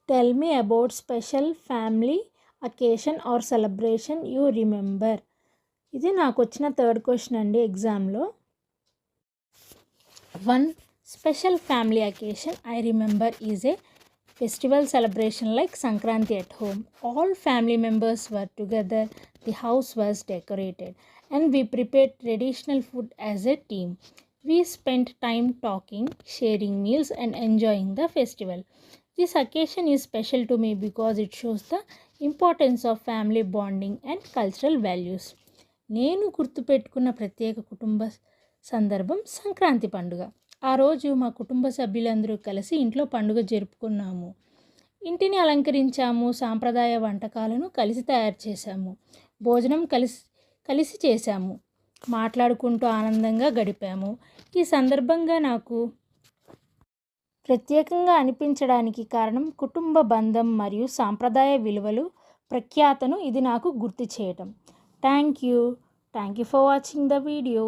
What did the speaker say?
Tell me about special family occasion or celebration you remember. ఇది నాకు వచ్చిన third question అండి ఎగ్జామ్లో. One special family occasion I remember is a festival celebration like Sankranti at home. All family members were together, the house was decorated, and we prepared traditional food as a team. We spent time talking, sharing meals, and enjoying the festival. This occasion is special to me because it shows the importance of family bonding and cultural values. నేను గుర్తుపెట్టుకున్న ప్రత్యేక కుటుంబ సందర్భం సంక్రాంతి పండుగ. ఆ రోజు మా కుటుంబ సభ్యులందరూ కలిసి ఇంట్లో పండుగ జరుపుకున్నాము. ఇంటిని అలంకరించాము, సాంప్రదాయ వంటకాలను కలిసి తయారు చేశాము, భోజనం కలిసి చేశాము, మాట్లాడుకుంటూ ఆనందంగా గడిపాము. ఈ సందర్భంగా నాకు ప్రత్యేకంగా అనిపించడానికి కారణం కుటుంబ బంధం మరియు సాంప్రదాయ విలువలు ప్రఖ్యాతను ఇది నాకు గుర్తు చేయటం. Thank you for watching the video.